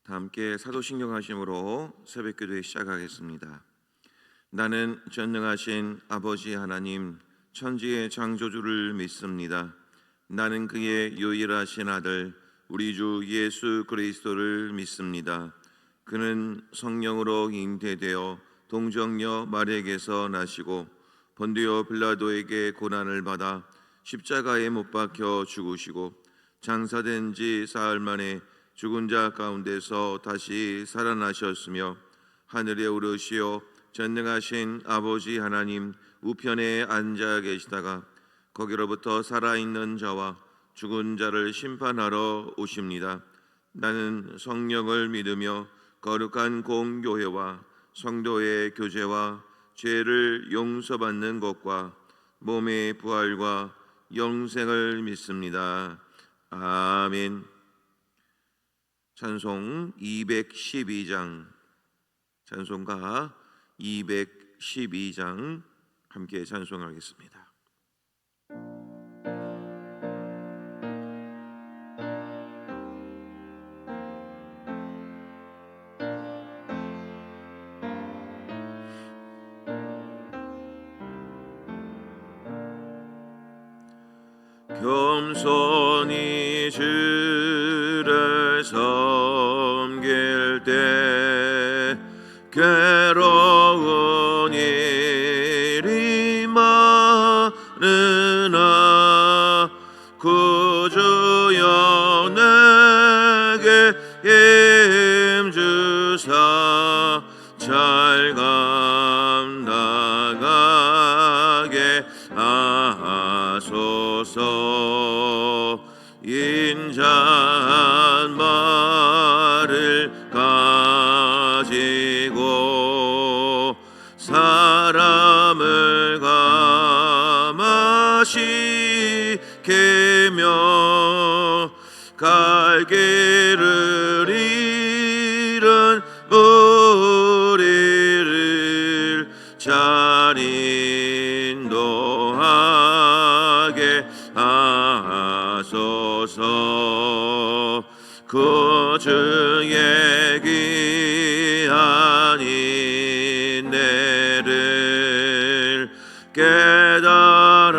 다 함께 사도신경 하심으로 새벽기도에 시작하겠습니다. 나는 전능하신 아버지 하나님 천지의 창조주를 믿습니다. 나는 그의 유일하신 아들 우리 주 예수 그리스도를 믿습니다. 그는 성령으로 잉태되어 동정녀 마리아에게서 나시고 본디오 빌라도에게 고난을 받아 십자가에 못 박혀 죽으시고 장사된 지 사흘 만에 죽은 자 가운데서 다시 살아나셨으며 하늘에 오르시어 전능하신 아버지 하나님 우편에 앉아 계시다가 거기로부터 살아있는 자와 죽은 자를 심판하러 오십니다. 나는 성령을 믿으며 거룩한 공교회와 성도의 교제와 죄를 용서받는 것과 몸의 부활과 영생을 믿습니다. 아멘. 찬송 212장, 찬송가 212장 함께 찬송하겠습니다. 겸손히 주를 섬길 때 괴로운 일이 많으나 구주여 내게 힘주사 잘 감당하게 하소서. 인자한 말을 가지고 사람을 감화시키며 갈 길을 잃은 무리를 잘 인도하게 하소서. 그 주의 귀한 인내를 깨달아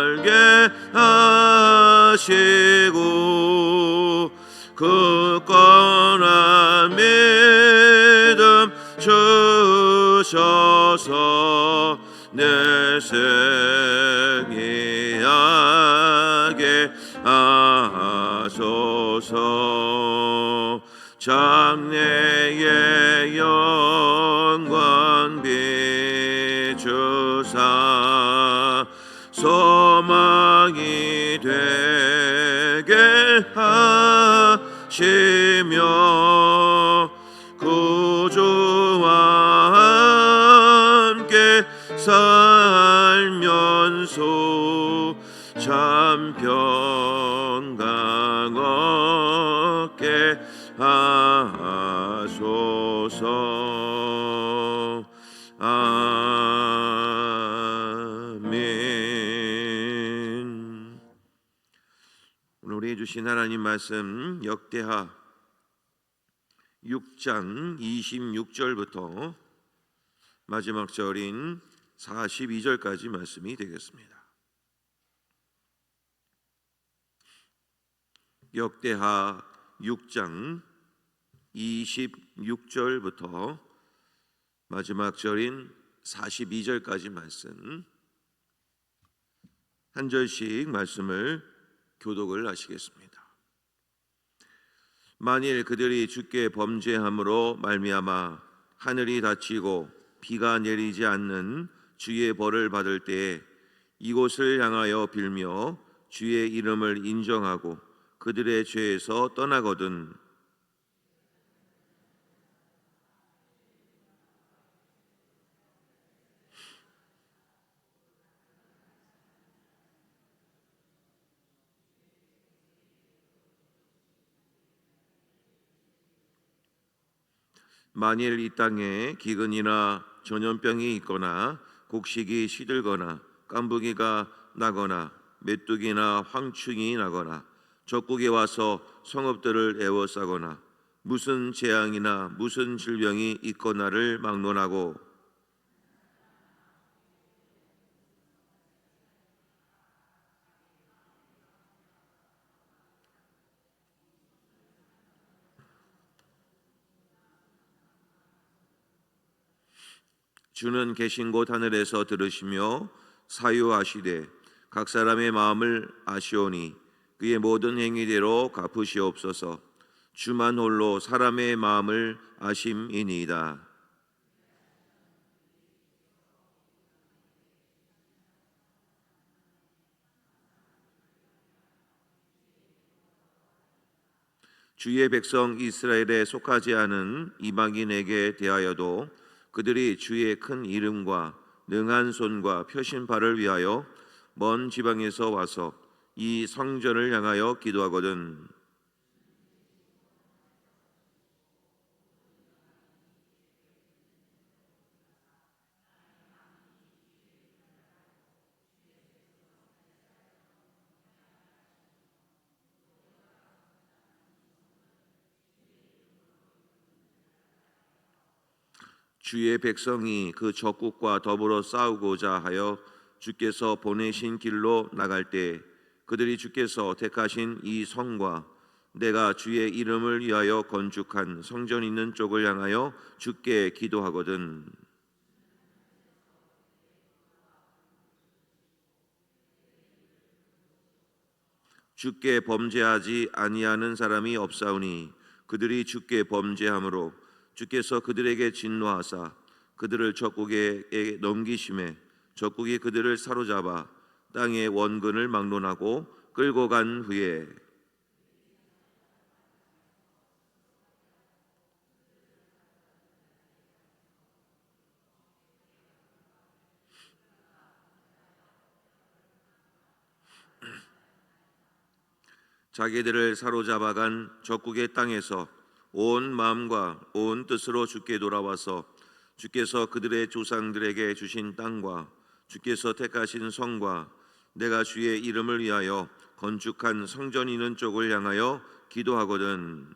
알게 하시고 굳건한 믿음 주셔서 내 생이 하게 하소서. 장래의 영광 비추사 소망이 되게 하시며 구주와 함께 살면서 참 평강 얻게 하소서. 아멘. 오늘 우리 주신 하나님 말씀 역대하 6장 26절부터 마지막 절인 42절까지 말씀이 되겠습니다. 역대하 6장 26절부터 마지막 절인 42절까지 말씀 한 절씩 말씀을 교독을 하시겠습니다. 만일 그들이 주께 범죄함으로 말미암아 하늘이 닫히고 비가 내리지 않는 주의 벌을 받을 때에 이곳을 향하여 빌며 주의 이름을 인정하고 그들의 죄에서 떠나거든 만일 이 땅에 기근이나 전염병이 있거나 곡식이 시들거나 깐부기가 나거나 메뚜기나 황충이 나거나 적국에 와서 성읍들을 에워싸거나 무슨 재앙이나 무슨 질병이 있거나를 막론하고 주는 계신 곳 하늘에서 들으시며 사유하시되 각 사람의 마음을 아시오니 그의 모든 행위대로 갚으시옵소서. 주만 홀로 사람의 마음을 아심이니이다. 주의 백성 이스라엘에 속하지 않은 이방인에게 대하여도 그들이 주의 큰 이름과 능한 손과 표신발을 위하여 먼 지방에서 와서 이 성전을 향하여 기도하거든. 주의 백성이 그 적국과 더불어 싸우고자 하여 주께서 보내신 길로 나갈 때 그들이 주께서 택하신 이 성과 내가 주의 이름을 위하여 건축한 성전 있는 쪽을 향하여 주께 기도하거든. 주께 범죄하지 아니하는 사람이 없사오니 그들이 주께 범죄함으로 주께서 그들에게 진노하사 그들을 적국에 넘기심에 적국이 그들을 사로잡아 땅의 원근을 막론하고 끌고 간 후에 자기들을 사로잡아간 적국의 땅에서 온 마음과 온 뜻으로 주께 돌아와서 주께서 그들의 조상들에게 주신 땅과 주께서 택하신 성과 내가 주의 이름을 위하여 건축한 성전 있는 쪽을 향하여 기도하거든.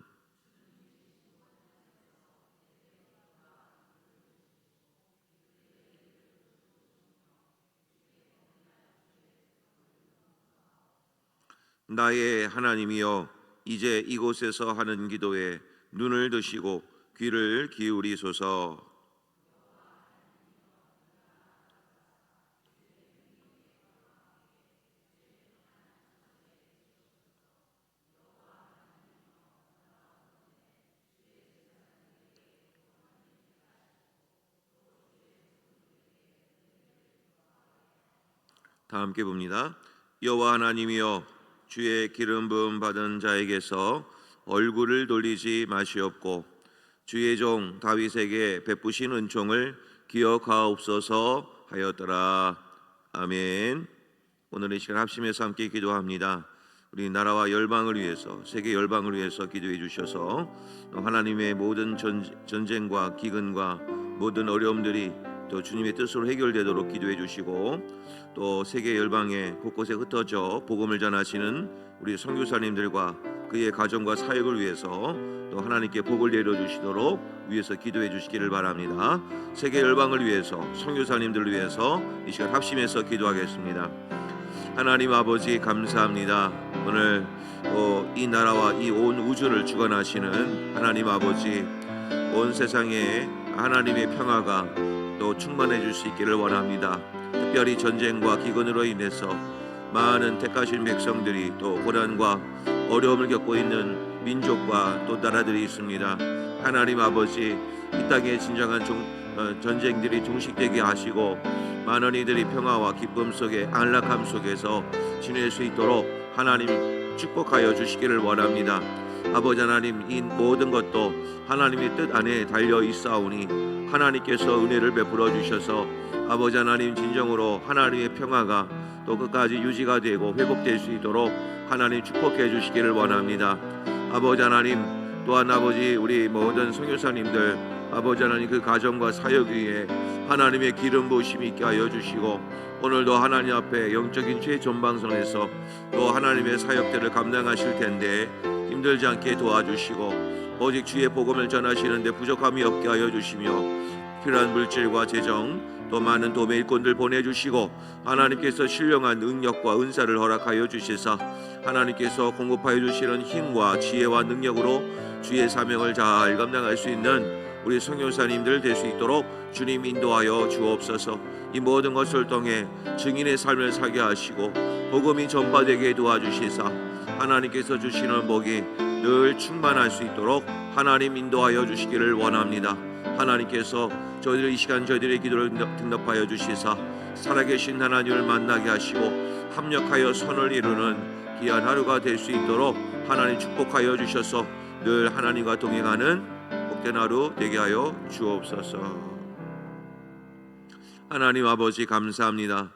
나의 하나님이여 이제 이곳에서 하는 기도에 눈을 드시고 귀를 기울이소서. 다 함께 봅니다. 여호와 하나님이여 주의 기름 부음 받은 자에게서 얼굴을 돌리지 마시옵고 주의 종 다윗에게 베푸신 은총을 기억하옵소서 하였더라. 아멘. 오늘 이 시간 합심해서 함께 기도합니다. 우리 나라와 열방을 위해서 세계 열방을 위해서 기도해 주셔서 하나님의 모든 전쟁과 기근과 모든 어려움들이 또 주님의 뜻으로 해결되도록 기도해 주시고 또 세계 열방에 곳곳에 흩어져 복음을 전하시는 우리 선교사님들과 그의 가정과 사역을 위해서 또 하나님께 복을 내려 주시도록 위해서 기도해 주시기를 바랍니다. 세계 열방을 위해서 선교사님들을 위해서 이 시간 합심해서 기도하겠습니다. 하나님 아버지 감사합니다. 오늘 이 나라와 이 온 우주를 주관하시는 하나님 아버지 온 세상에 하나님의 평화가 또 충만해 줄 수 있기를 원합니다. 특별히 전쟁과 기근으로 인해서 많은 택하신 백성들이 또 고난과 어려움을 겪고 있는 민족과 또 나라들이 있습니다. 하나님 아버지 이 땅에 진정한 전쟁들이 종식되게 하시고 많은 이들이 평화와 기쁨 속에 안락함 속에서 지낼 수 있도록 하나님 축복하여 주시기를 원합니다. 아버지 하나님 이 모든 것도 하나님의 뜻 안에 달려 있사오니 하나님께서 은혜를 베풀어 주셔서 아버지 하나님 진정으로 하나님의 평화가 또 끝까지 유지가 되고 회복될 수 있도록 하나님 축복해 주시기를 원합니다. 아버지 하나님 또한 아버지 우리 모든 선교사님들 아버지 하나님, 그 가정과 사역 위에 하나님의 기름 부으심이 있게 하여 주시고, 오늘도 하나님 앞에 영적인 최전방선에서 또 하나님의 사역들을 감당하실 텐데 힘들지 않게 도와주시고, 오직 주의 복음을 전하시는데 부족함이 없게 하여 주시며, 필요한 물질과 재정 또 많은 도매 일꾼들 보내주시고, 하나님께서 신령한 능력과 은사를 허락하여 주시사 하나님께서 공급하여 주시는 힘과 지혜와 능력으로 주의 사명을 잘 감당할 수 있는 우리 선교사님들 될 수 있도록 주님 인도하여 주옵소서. 이 모든 것을 통해 증인의 삶을 살게 하시고 복음이 전파되게 도와주시사 하나님께서 주시는 복이 늘 충만할 수 있도록 하나님 인도하여 주시기를 원합니다. 하나님께서 저희들 이 시간 저희들의 기도를 등답하여 주시사 살아계신 하나님을 만나게 하시고 합력하여 선을 이루는 귀한 하루가 될 수 있도록 하나님 축복하여 주셔서 늘 하나님과 동행하는 복된 하루 되게 하여 주옵소서. 하나님 아버지, 감사합니다.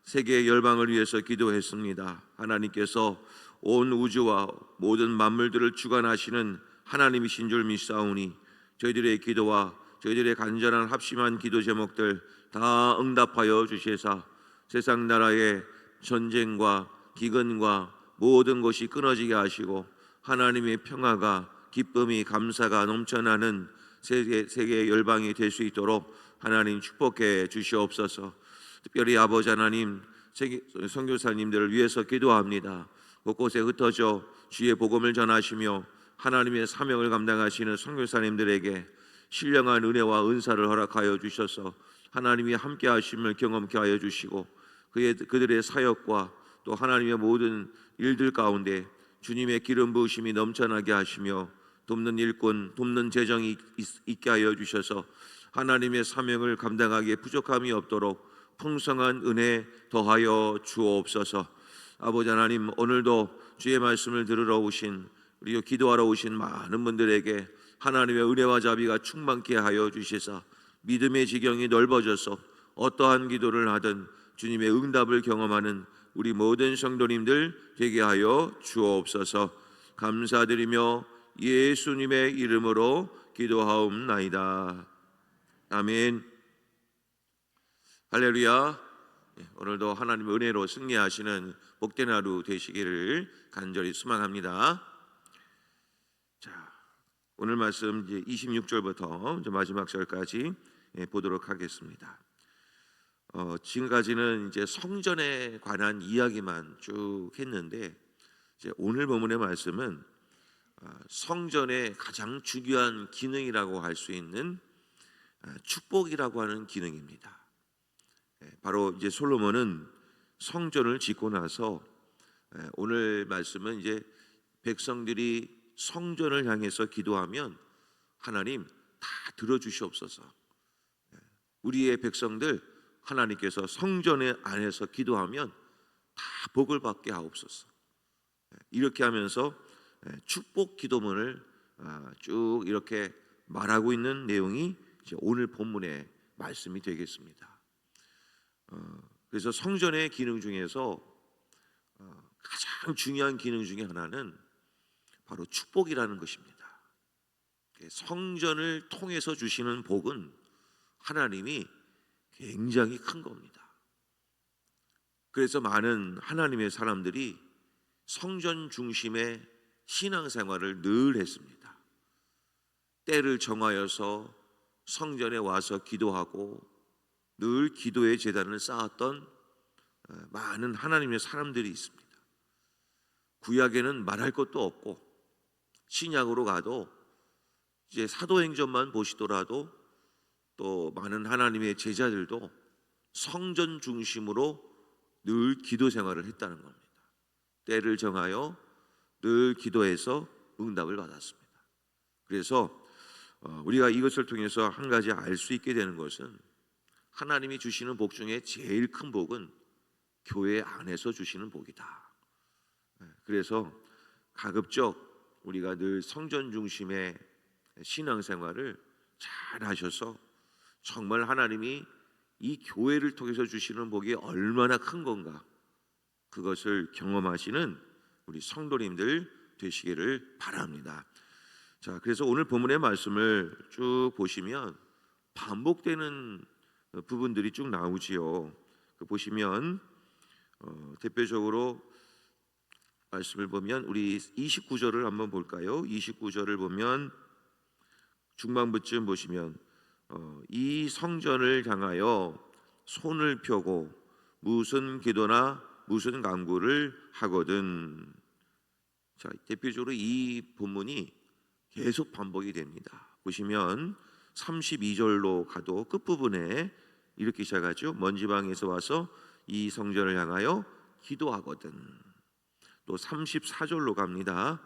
세계 열방을 위해서 기도했습니다. 하나님께서 온 우주와 모든 만물들을 주관하시는 하나님이신 줄 믿사오니 저희들의 기도와 저희들의 간절한 합심한 기도 제목들 다 응답하여 주시사 세상 나라의 전쟁과 기근과 모든 것이 끊어지게 하시고 하나님의 평화가 기쁨이 감사가 넘쳐나는 세계 열방이 될 수 있도록 하나님 축복해 주시옵소서. 특별히 아버지 하나님, 선교사님들을 위해서 기도합니다. 곳곳에 흩어져 주의 복음을 전하시며 하나님의 사명을 감당하시는 선교사님들에게 신령한 은혜와 은사를 허락하여 주셔서 하나님이 함께 하심을 경험케 하여 주시고 그들의 사역과 또 하나님의 모든 일들 가운데 주님의 기름 부으심이 넘쳐나게 하시며 돕는 일꾼, 돕는 재정이 있게 하여 주셔서 하나님의 사명을 감당하기에 부족함이 없도록 풍성한 은혜 더하여 주옵소서. 아버지 하나님, 오늘도 주의 말씀을 들으러 오신 그리고 기도하러 오신 많은 분들에게 하나님의 은혜와 자비가 충만케 하여 주시사 믿음의 지경이 넓어져서 어떠한 기도를 하든 주님의 응답을 경험하는 우리 모든 성도님들 되게 하여 주옵소서. 감사드리며 예수님의 이름으로 기도하옵나이다. 아멘. 할렐루야. 오늘도 하나님의 은혜로 승리하시는 복된 하루 되시기를 간절히 소망합니다. 자, 오늘 말씀 이제 26절부터 이제 마지막 절까지 보도록 하겠습니다. 지금까지는 이제 성전에 관한 이야기만 쭉 했는데 이제 오늘 본문의 말씀은 성전의 가장 중요한 기능이라고 할 수 있는 축복이라고 하는 기능입니다. 바로 이제 솔로몬은 성전을 짓고 나서 오늘 말씀은 이제 백성들이 성전을 향해서 기도하면 하나님 다 들어주시옵소서. 우리의 백성들 하나님께서 성전의 안에서 기도하면 다 복을 받게 하옵소서. 이렇게 하면서 축복 기도문을 쭉 이렇게 말하고 있는 내용이 이제 오늘 본문의 말씀이 되겠습니다. 그래서 성전의 기능 중에서 가장 중요한 기능 중에 하나는 바로 축복이라는 것입니다. 성전을 통해서 주시는 복은 하나님이 굉장히 큰 겁니다. 그래서 많은 하나님의 사람들이 성전 중심의 신앙생활을 늘 했습니다. 때를 정하여서 성전에 와서 기도하고 늘 기도의 제단을 쌓았던 많은 하나님의 사람들이 있습니다. 구약에는 말할 것도 없고 신약으로 가도 이제 사도행전만 보시더라도 또 많은 하나님의 제자들도 성전 중심으로 늘 기도 생활을 했다는 겁니다. 때를 정하여 늘 기도해서 응답을 받았습니다. 그래서 우리가 이것을 통해서 한 가지 알 수 있게 되는 것은 하나님이 주시는 복 중에 제일 큰 복은 교회 안에서 주시는 복이다. 그래서 가급적 우리가 늘 성전 중심의 신앙생활을 잘 하셔서 정말 하나님이 이 교회를 통해서 주시는 복이 얼마나 큰 건가 그것을 경험하시는 우리 성도님들 되시기를 바랍니다. 자, 그래서 오늘 본문의 말씀을 쭉 보시면 반복되는 부분들이 쭉 나오지요. 보시면 대표적으로 말씀을 보면 우리 29절을 한번 볼까요? 29절을 보면 중반부쯤 보시면 이 성전을 향하여 손을 펴고 무슨 기도나 무슨 간구를 하거든. 자, 대표적으로 이 본문이 계속 반복이 됩니다. 보시면 32절로 가도 끝부분에 이렇게 시작하죠. 먼 지방에서 와서 이 성전을 향하여 기도하거든. 또 34절로 갑니다.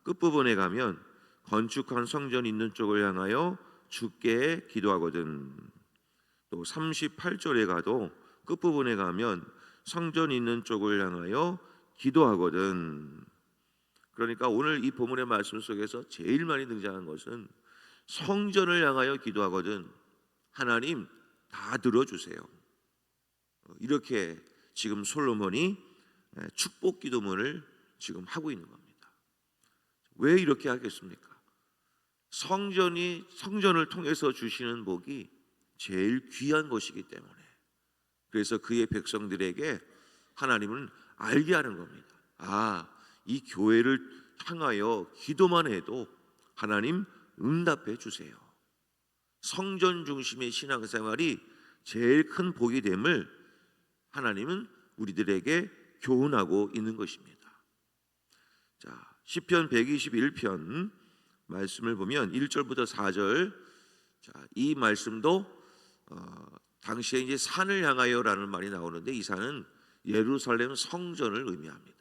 끝부분에 가면 건축한 성전 있는 쪽을 향하여 주께 기도하거든. 또 38절에 가도 끝부분에 가면 성전 있는 쪽을 향하여 기도하거든. 그러니까 오늘 이 본문의 말씀 속에서 제일 많이 등장한 것은 성전을 향하여 기도하거든. 하나님 다 들어주세요. 이렇게 지금 솔로몬이 축복 기도문을 지금 하고 있는 겁니다. 왜 이렇게 하겠습니까? 성전을 통해서 주시는 복이 제일 귀한 것이기 때문에, 그래서 그의 백성들에게 하나님은 알게 하는 겁니다. 아, 이 교회를 향하여 기도만 해도 하나님 응답해 주세요. 성전 중심의 신앙생활이 제일 큰 복이 됨을 하나님은 우리들에게 교훈하고 있는 것입니다. 자, 시편 121편 말씀을 보면 1절부터 4절, 자, 이 말씀도 당시에 이제 산을 향하여라는 말이 나오는데 이 산은 예루살렘 성전을 의미합니다.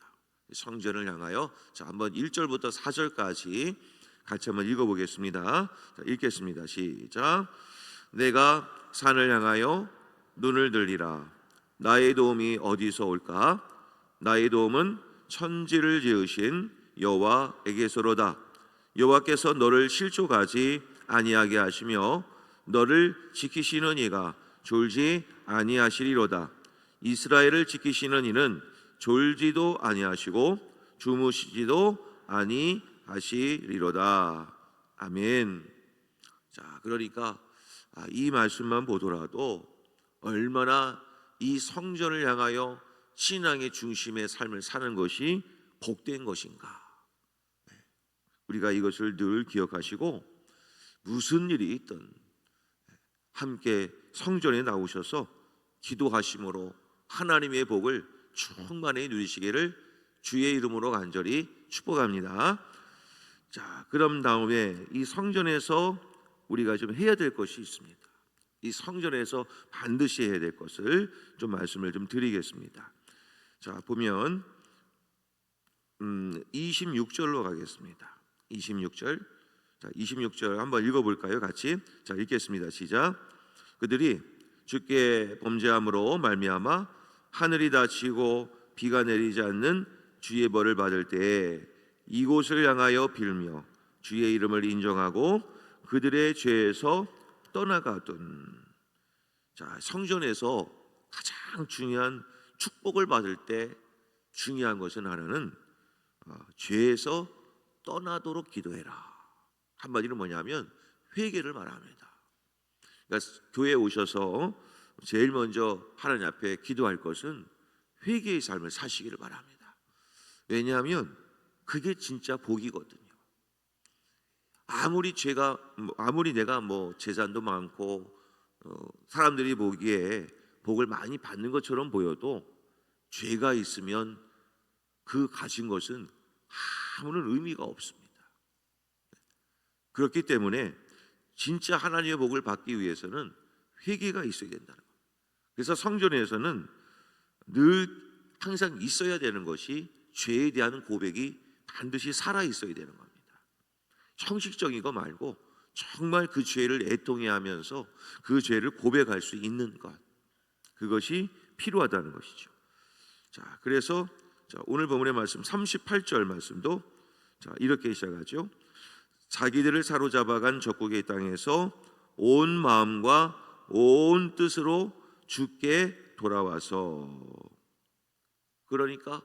성전을 향하여, 자, 한번 1절부터 4절까지 같이 한번 읽어보겠습니다. 자, 읽겠습니다. 시작. 내가 산을 향하여 눈을 들리라. 나의 도움이 어디서 올까? 나의 도움은 천지를 지으신 여호와에게서로다. 여호와께서 너를 실족하지 아니하게 하시며 너를 지키시는 이가 졸지 아니하시리로다. 이스라엘을 지키시는 이는 졸지도 아니하시고 주무시지도 아니하시리로다. 아멘. 자, 그러니까 이 말씀만 보더라도 얼마나 이 성전을 향하여 신앙의 중심의 삶을 사는 것이 복된 것인가. 우리가 이것을 늘 기억하시고 무슨 일이 있든 함께 성전에 나오셔서 기도하심으로 하나님의 복을 충만히 누리시기를 주의 이름으로 간절히 축복합니다. 자, 그럼 다음에 이 성전에서 우리가 좀 해야 될 것이 있습니다. 이 성전에서 반드시 해야 될 것을 좀 말씀을 좀 드리겠습니다. 자, 보면 26절로 가겠습니다. 26절. 자, 26절 한번 읽어볼까요? 같이. 자, 읽겠습니다. 시작. 그들이 주께 범죄함으로 말미암아 하늘이 닫히고 비가 내리지 않는 주의 벌을 받을 때에 이곳을 향하여 빌며 주의 이름을 인정하고 그들의 죄에서 떠나가던. 자, 성전에서 가장 중요한 축복을 받을 때 중요한 것은 하나는 죄에서 떠나도록 기도해라. 한마디로 뭐냐면 회개를 말합니다. 그러니까 교회에 오셔서 제일 먼저 하나님 앞에 기도할 것은 회개의 삶을 사시기를 바랍니다. 왜냐하면 그게 진짜 복이거든요. 아무리 내가 재산도 많고 사람들이 보기에 복을 많이 받는 것처럼 보여도 죄가 있으면 그 가진 것은 아무런 의미가 없습니다. 그렇기 때문에 진짜 하나님의 복을 받기 위해서는 회개가 있어야 된다는 거예요. 그래서 성전에서는 늘 항상 있어야 되는 것이 죄에 대한 고백이 반드시 살아 있어야 되는 겁니다. 형식적인 거 말고 정말 그 죄를 애통해 하면서 그 죄를 고백할 수 있는 것, 그것이 필요하다는 것이죠. 자, 그래서 오늘 본문의 말씀 38절 말씀도 이렇게 시작하죠. 자기들을 사로잡아간 적국의 땅에서 온 마음과 온 뜻으로 주께 돌아와서, 그러니까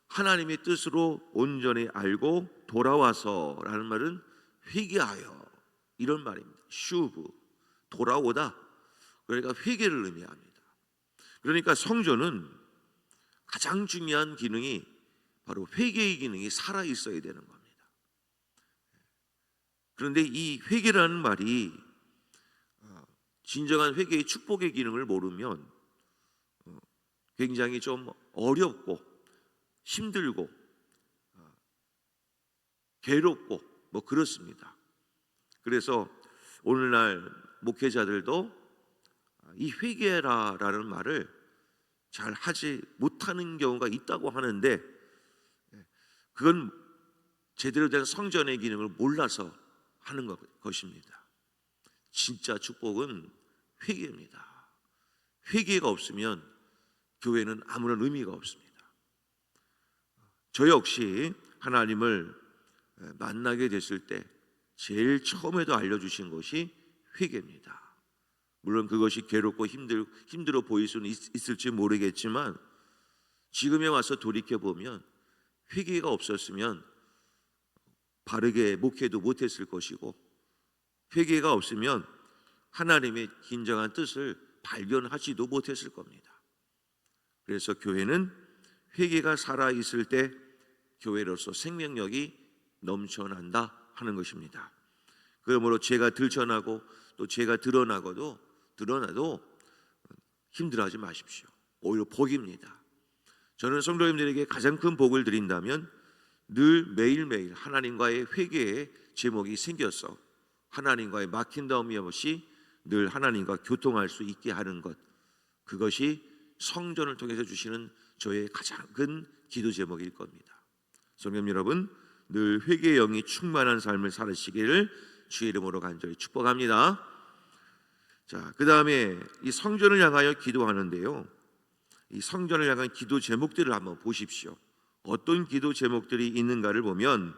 하나님의 뜻으로 온전히 알고 돌아와서라는 말은 회개하여, 이런 말입니다. 슈브, 돌아오다. 그러니까 회개를 의미합니다. 그러니까 성전은 가장 중요한 기능이 바로 회개의 기능이 살아 있어야 되는 겁니다. 그런데 이 회개라는 말이 진정한 회개의 축복의 기능을 모르면 굉장히 좀 어렵고 힘들고 괴롭고 뭐 그렇습니다. 그래서 오늘날 목회자들도 이 회개라라는 말을 잘 하지 못하는 경우가 있다고 하는데, 그건 제대로 된 성전의 기능을 몰라서 하는 것입니다. 진짜 축복은 회개입니다. 회개가 없으면 교회는 아무런 의미가 없습니다. 저 역시 하나님을 만나게 됐을 때 제일 처음에도 알려주신 것이 회개입니다. 물론 그것이 괴롭고 힘들어 보일 수는 있을지 모르겠지만, 지금에 와서 돌이켜보면 회개가 없었으면 바르게 목회도 못했을 것이고, 회개가 없으면 하나님의 진정한 뜻을 발견하지도 못했을 겁니다. 그래서 교회는 회개가 살아있을 때 교회로서 생명력이 넘쳐난다 하는 것입니다. 그러므로 죄가 들춰나고 또 죄가 드러나도 힘들어하지 마십시오. 오히려 복입니다. 저는 성도님들에게 가장 큰 복을 드린다면 늘 매일매일 하나님과의 회개의 제목이 생겨서 하나님과의 막힌다움이 없이 늘 하나님과 교통할 수 있게 하는 것, 그것이 성전을 통해서 주시는 저의 가장 큰 기도 제목일 겁니다. 성도 여러분, 늘 회개의 영이 충만한 삶을 살으시기를 주의 이름으로 간절히 축복합니다. 자, 그 다음에 이 성전을 향하여 기도하는데요, 이 성전을 향한 기도 제목들을 한번 보십시오. 어떤 기도 제목들이 있는가를 보면,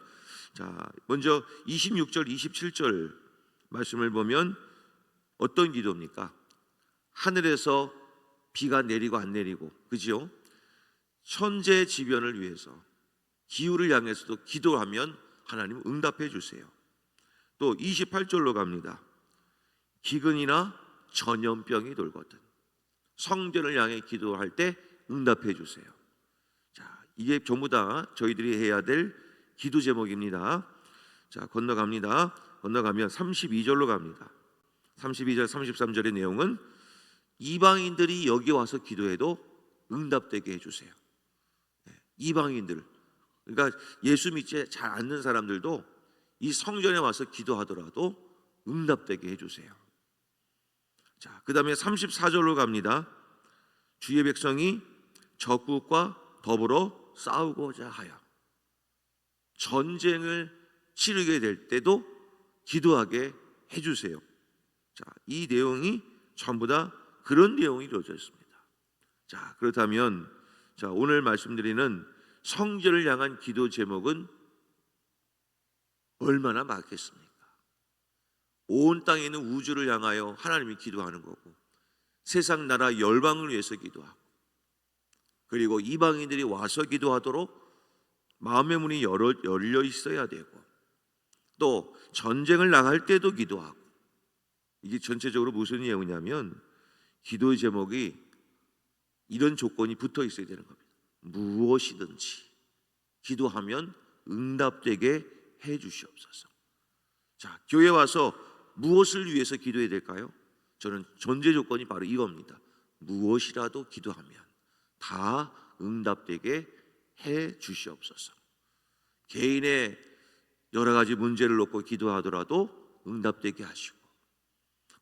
자, 먼저 26절 27절 말씀을 보면 어떤 기도입니까? 하늘에서 비가 내리고 안 내리고, 그죠? 천재지변을 위해서 기후를 향해서도 기도하면 하나님 응답해 주세요. 또 28절로 갑니다. 기근이나 전염병이 돌거든 성전을 향해 기도할 때 응답해 주세요. 자, 이게 전부 다 저희들이 해야 될 기도 제목입니다. 자, 건너가면 32절로 갑니다. 32절 33절의 내용은 이방인들이 여기 와서 기도해도 응답되게 해주세요. 이방인들, 그러니까 예수 믿지 잘 않는 사람들도 이 성전에 와서 기도하더라도 응답되게 해주세요. 자, 그 다음에 34절로 갑니다. 주의 백성이 적국과 더불어 싸우고자 하여 전쟁을 치르게 될 때도 기도하게 해주세요. 자, 이 내용이 전부 다 그런 내용이 이루어져 있습니다. 자, 그렇다면 오늘 말씀드리는 성전을 향한 기도 제목은 얼마나 많겠습니까? 온 땅에 있는 우주를 향하여 하나님이 기도하는 거고, 세상 나라 열방을 위해서 기도하고, 그리고 이방인들이 와서 기도하도록 마음의 문이 열려 있어야 되고, 또 전쟁을 나갈 때도 기도하고, 이게 전체적으로 무슨 내용이냐면 기도의 제목이 이런 조건이 붙어 있어야 되는 겁니다. 무엇이든지 기도하면 응답되게 해 주시옵소서. 자, 교회 와서 무엇을 위해서 기도해야 될까요? 저는 전제 조건이 바로 이겁니다. 무엇이라도 기도하면 다 응답되게 해 주시옵소서. 개인의 여러 가지 문제를 놓고 기도하더라도 응답되게 하시고,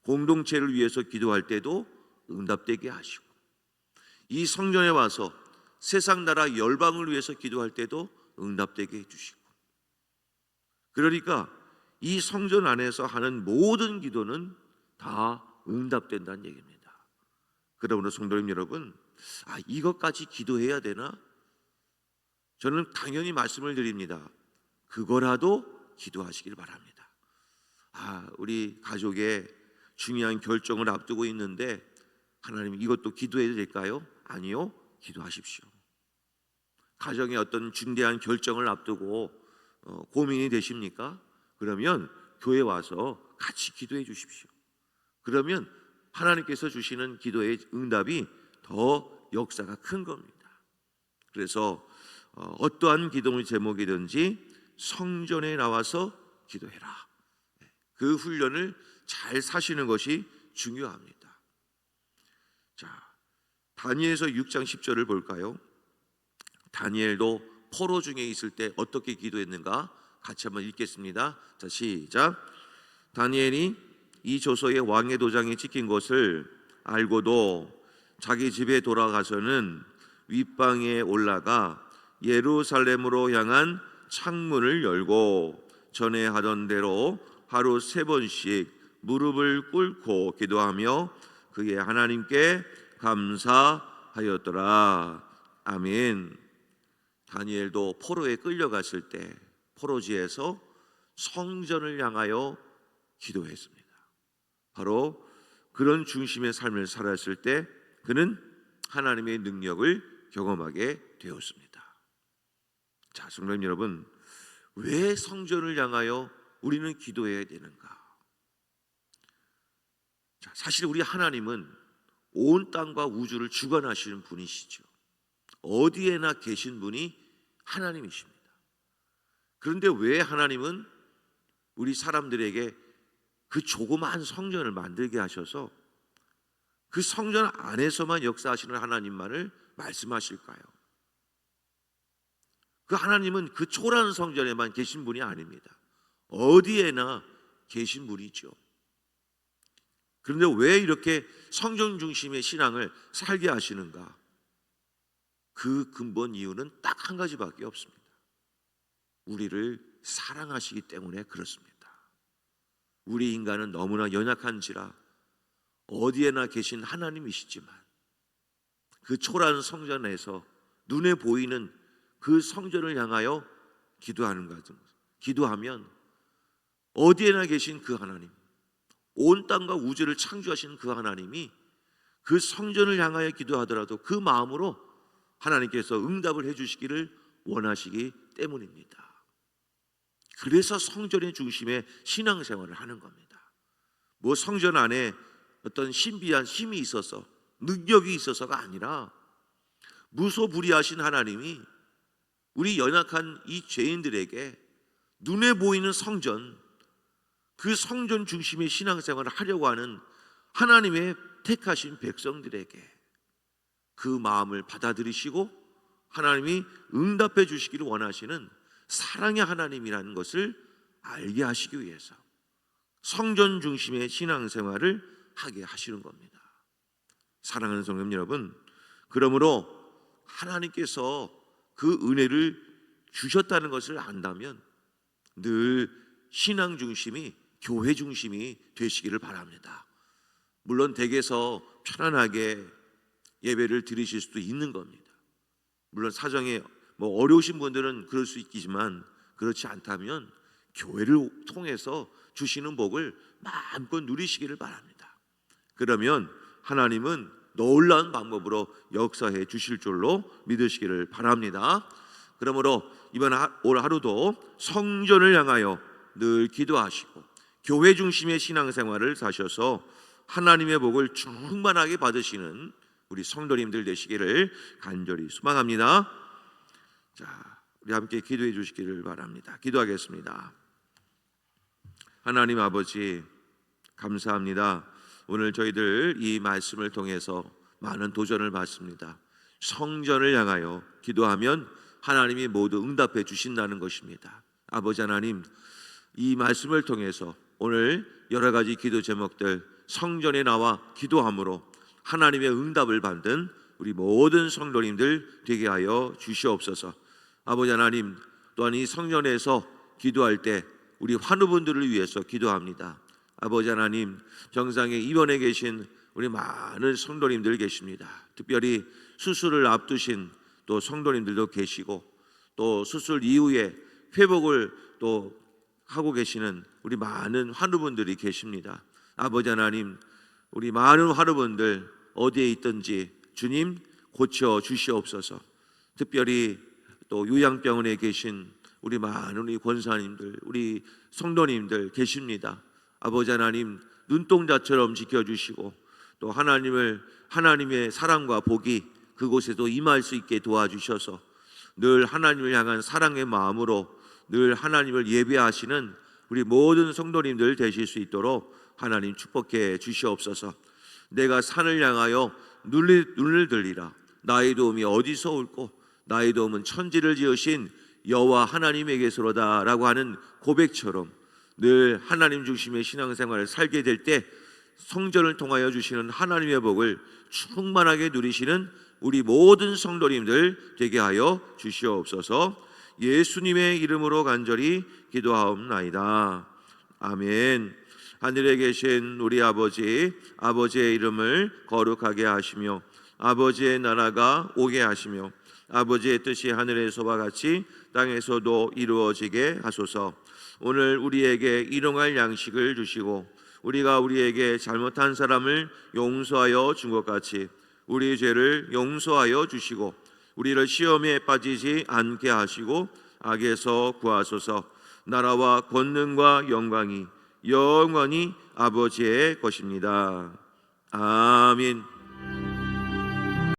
공동체를 위해서 기도할 때도 응답되게 하시고, 이 성전에 와서 세상 나라 열방을 위해서 기도할 때도 응답되게 해주시고, 그러니까 이 성전 안에서 하는 모든 기도는 다 응답된다는 얘기입니다. 그러므로 성도님 여러분, 이것까지 기도해야 되나? 저는 당연히 말씀을 드립니다. 그거라도 기도하시길 바랍니다. 우리 가족의 중요한 결정을 앞두고 있는데 하나님 이것도 기도해도 될까요? 아니요, 기도하십시오. 가정의 어떤 중대한 결정을 앞두고 고민이 되십니까? 그러면 교회 와서 같이 기도해 주십시오. 그러면 하나님께서 주시는 기도의 응답이 더 역사가 큰 겁니다. 그래서 어떠한 기도의 제목이든지 성전에 나와서 기도해라. 그 훈련을 잘 사시는 것이 중요합니다. 자, 다니엘서 6장 10절을 볼까요? 다니엘도 포로 중에 있을 때 어떻게 기도했는가 같이 한번 읽겠습니다. 자, 시작. 다니엘이 이 조서의 왕의 도장에 찍힌 것을 알고도 자기 집에 돌아가서는 윗방에 올라가 예루살렘으로 향한 창문을 열고 전에 하던 대로 하루 3번씩 무릎을 꿇고 기도하며 그의 하나님께 감사하였더라. 아멘. 다니엘도 포로에 끌려갔을 때 포로지에서 성전을 향하여 기도했습니다. 바로 그런 중심의 삶을 살았을 때 그는 하나님의 능력을 경험하게 되었습니다. 자, 성도 여러분, 왜 성전을 향하여 우리는 기도해야 되는가? 자, 사실 우리 하나님은 온 땅과 우주를 주관하시는 분이시죠. 어디에나 계신 분이 하나님이십니다. 그런데 왜 하나님은 우리 사람들에게 그 조그마한 성전을 만들게 하셔서 그 성전 안에서만 역사하시는 하나님만을 말씀하실까요? 그 하나님은 그 초라한 성전에만 계신 분이 아닙니다. 어디에나 계신 분이죠. 그런데 왜 이렇게 성전 중심의 신앙을 살게 하시는가? 그 근본 이유는 딱 한 가지밖에 없습니다. 우리를 사랑하시기 때문에 그렇습니다. 우리 인간은 너무나 연약한지라 어디에나 계신 하나님이시지만 그 초라한 성전에서 눈에 보이는 그 성전을 향하여 기도하는 거죠. 기도하면 어디에나 계신 그 하나님, 온 땅과 우주를 창조하신 그 하나님이 그 성전을 향하여 기도하더라도 그 마음으로 하나님께서 응답을 해주시기를 원하시기 때문입니다. 그래서 성전의 중심에 신앙생활을 하는 겁니다. 뭐 성전 안에 어떤 신비한 힘이 있어서 능력이 있어서가 아니라 무소불위하신 하나님이 우리 연약한 이 죄인들에게 눈에 보이는 성전, 그 성전 중심의 신앙생활을 하려고 하는 하나님의 택하신 백성들에게 그 마음을 받아들이시고 하나님이 응답해 주시기를 원하시는 사랑의 하나님이라는 것을 알게 하시기 위해서 성전 중심의 신앙생활을 하게 하시는 겁니다. 사랑하는 성도 여러분, 그러므로 하나님께서 그 은혜를 주셨다는 것을 안다면 늘 신앙 중심이 교회 중심이 되시기를 바랍니다. 물론 댁에서 편안하게 예배를 드리실 수도 있는 겁니다. 물론 사정이 어려우신 분들은 그럴 수 있겠지만 그렇지 않다면 교회를 통해서 주시는 복을 마음껏 누리시기를 바랍니다. 그러면 하나님은 놀라운 방법으로 역사해 주실 줄로 믿으시기를 바랍니다. 그러므로 이번 올 하루도 성전을 향하여 늘 기도하시고 교회 중심의 신앙생활을 사셔서 하나님의 복을 충만하게 받으시는 우리 성도님들 되시기를 간절히 소망합니다. 자, 우리 함께 기도해 주시기를 바랍니다. 기도하겠습니다. 하나님 아버지, 감사합니다. 오늘 저희들 이 말씀을 통해서 많은 도전을 받습니다. 성전을 향하여 기도하면 하나님이 모두 응답해 주신다는 것입니다. 아버지 하나님, 이 말씀을 통해서 오늘 여러 가지 기도 제목들 성전에 나와 기도함으로 하나님의 응답을 받는 우리 모든 성도님들 되게 하여 주시옵소서. 아버지 하나님, 또한 이 성전에서 기도할 때 우리 환우분들을 위해서 기도합니다. 아버지 하나님, 정상에 입원해 계신 우리 많은 성도님들 계십니다. 특별히 수술을 앞두신 또 성도님들도 계시고 또 수술 이후에 회복을 또 하고 계시는 우리 많은 환우분들이 계십니다. 아버지 하나님, 우리 많은 환우분들 어디에 있든지 주님 고쳐 주시옵소서. 특별히 또 요양병원에 계신 우리 많은 우리 권사님들, 우리 성도님들 계십니다. 아버지 하나님 눈동자처럼 지켜주시고 또 하나님의 사랑과 복이 그곳에도 임할 수 있게 도와주셔서 늘 하나님을 향한 사랑의 마음으로 늘 하나님을 예배하시는 우리 모든 성도님들 되실 수 있도록 하나님 축복해 주시옵소서. 내가 산을 향하여 눈을 들리라. 나의 도움이 어디서 올꼬? 나의 도움은 천지를 지으신 여호와 하나님에게서로다 라고 하는 고백처럼 늘 하나님 중심의 신앙생활을 살게 될 때 성전을 통하여 주시는 하나님의 복을 충만하게 누리시는 우리 모든 성도님들 되게 하여 주시옵소서. 예수님의 이름으로 간절히 기도하옵나이다. 아멘. 하늘에 계신 우리 아버지, 아버지의 이름을 거룩하게 하시며 아버지의 나라가 오게 하시며 아버지의 뜻이 하늘에서와 같이 땅에서도 이루어지게 하소서. 오늘 우리에게 일용할 양식을 주시고 우리가 우리에게 잘못한 사람을 용서하여 준 것 같이 우리 죄를 용서하여 주시고 우리를 시험에 빠지지 않게 하시고 악에서 구하소서. 나라와 권능과 영광이 영원히 아버지의 것입니다. 아멘.